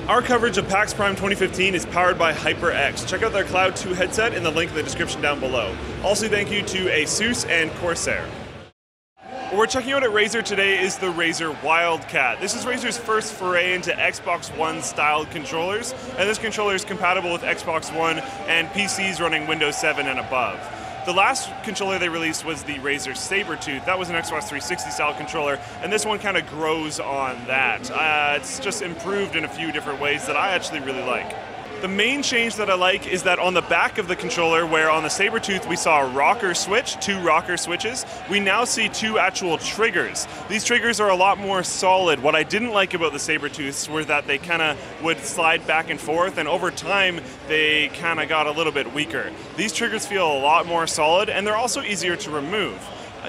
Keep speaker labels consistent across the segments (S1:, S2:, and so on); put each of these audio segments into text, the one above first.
S1: Our coverage of PAX Prime 2015 is powered by HyperX. Check out their Cloud 2 headset in the link in the description down below. Also, thank you to ASUS and Corsair. What we're checking out at Razer today is the Razer Wildcat. This is Razer's first foray into Xbox One styled controllers, and this controller is compatible with Xbox One and PCs running Windows 7 and above. The last controller they released was the Razer Saber-Tooth. That was an Xbox 360 style controller, and this one kind of grows on that. It's just improved in a few different ways that I actually really like. The main change that I like is that on the back of the controller, where on the Saber-Tooth we saw a rocker switch, 2 rocker switches, we now see 2 actual triggers. These triggers are a lot more solid. What I didn't like about the Saber-Tooths were that they kind of would slide back and forth, and over time they kind of got a little bit weaker. These triggers feel a lot more solid, and they're also easier to remove.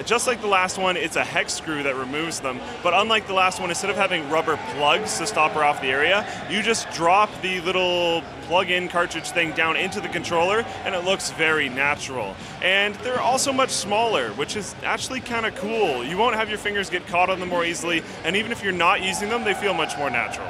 S1: Just like the last one, it's a hex screw that removes them, but unlike the last one, instead of having rubber plugs to stop her off the area, you just drop the little plug-in cartridge thing down into the controller, and it looks very natural. And they're also much smaller, which is actually kind of cool. You won't have your fingers get caught on them more easily, and even if you're not using them, they feel much more natural.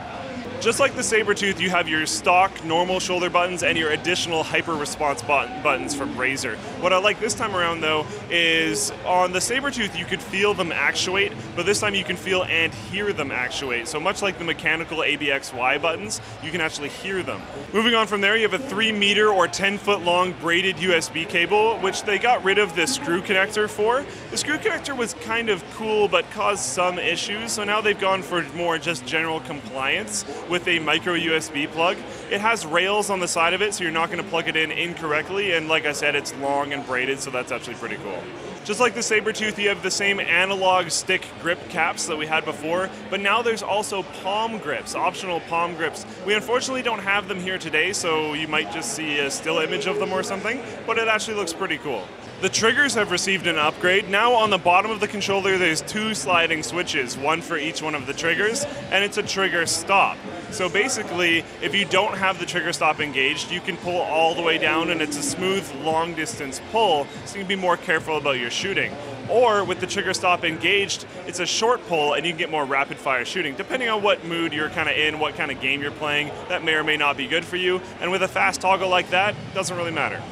S1: Just like the Saber-Tooth, you have your stock normal shoulder buttons and your additional hyper response buttons from Razer. What I like this time around though is on the Saber-Tooth you could feel them actuate, but this time you can feel and hear them actuate. So much like the mechanical ABXY buttons, you can actually hear them. Moving on from there, you have a 3 meter or 10-foot long braided USB cable, which they got rid of the screw connector for. The screw connector was kind of cool but caused some issues, so now they've gone for more just general compliance with a micro USB plug. It has rails on the side of it, so you're not going to plug it in incorrectly, and like I said, it's long and braided, so that's actually pretty cool. Just like the Saber-Tooth, you have the same analog stick grip caps that we had before, but now there's also palm grips, optional palm grips. We unfortunately don't have them here today, so you might just see a still image of them or something, but it actually looks pretty cool. The triggers have received an upgrade. Now on the bottom of the controller there's 2 sliding switches, one for each one of the triggers, and it's a trigger stop. So basically, if you don't have the trigger stop engaged, you can pull all the way down and it's a smooth long distance pull, so you can be more careful about your shooting. Or with the trigger stop engaged, it's a short pull and you can get more rapid fire shooting. Depending on what mood you're kind of in, what kind of game you're playing, that may or may not be good for you. And with a fast toggle like that, it doesn't really matter.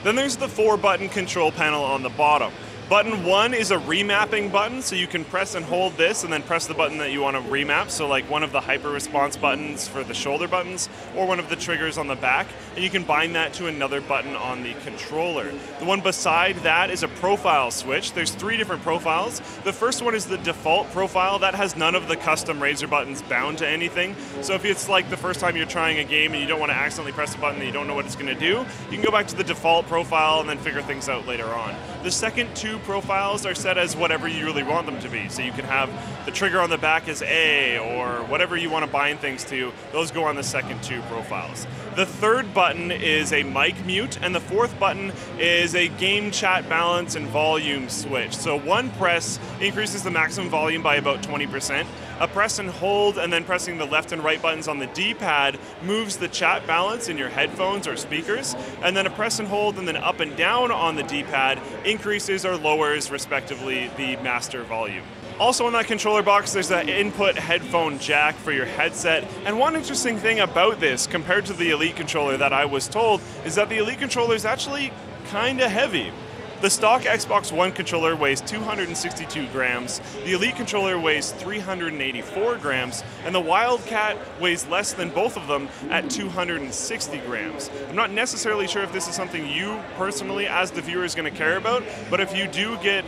S1: Then there's the 4-button control panel on the bottom. Button 1 is a remapping button, so you can press and hold this and then press the button that you want to remap, so like one of the hyper response buttons for the shoulder buttons or one of the triggers on the back, and you can bind that to another button on the controller. The one beside that is a profile switch. There's 3 different profiles. The first one is the default profile. That has none of the custom Razer buttons bound to anything, so if it's like the first time you're trying a game and you don't want to accidentally press a button that you don't know what it's going to do, you can go back to the default profile and then figure things out later on. The second 2 profiles are set as whatever you really want them to be. So you can have the trigger on the back as A, or whatever you want to bind things to. Those go on the second 2 profiles. The 3rd button is a mic mute, and the 4th button is a game chat balance and volume switch. So one press increases the maximum volume by about 20%. A press and hold and then pressing the left and right buttons on the D-pad moves the chat balance in your headphones or speakers, and then a press and hold and then up and down on the D-pad increases or lowers, respectively, the master volume. Also in that controller box, there's an input headphone jack for your headset, and one interesting thing about this, compared to the Elite controller that I was told, is that the Elite controller is actually kinda heavy. The stock Xbox One controller weighs 262 grams, the Elite controller weighs 384 grams, and the Wildcat weighs less than both of them at 260 grams. I'm not necessarily sure if this is something you personally, as the viewer, is going to care about, but if you do get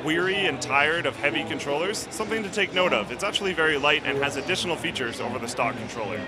S1: weary and tired of heavy controllers, something to take note of. It's actually very light and has additional features over the stock controller.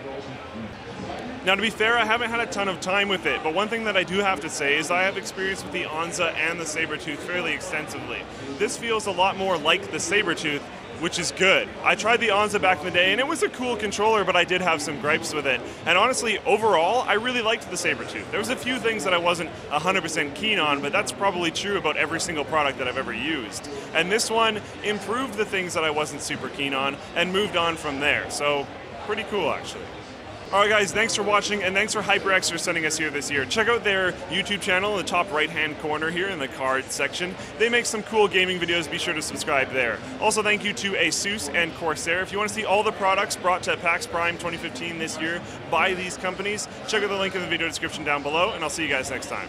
S1: Now, to be fair, I haven't had a ton of time with it, but one thing that I do have to say is I have experience with the Onza and the Saber-Tooth fairly extensively. This feels a lot more like the Saber-Tooth, which is good. I tried the Onza back in the day, and it was a cool controller, but I did have some gripes with it. And honestly, overall, I really liked the Saber-Tooth. There was a few things that I wasn't 100% keen on, but that's probably true about every single product that I've ever used. And this one improved the things that I wasn't super keen on and moved on from there. So, pretty cool, actually. Alright guys, thanks for watching, and thanks for HyperX for sending us here this year. Check out their YouTube channel in the top right-hand corner here in the card section. They make some cool gaming videos, be sure to subscribe there. Also thank you to Asus and Corsair. If you want to see all the products brought to PAX Prime 2015 this year by these companies, check out the link in the video description down below, and I'll see you guys next time.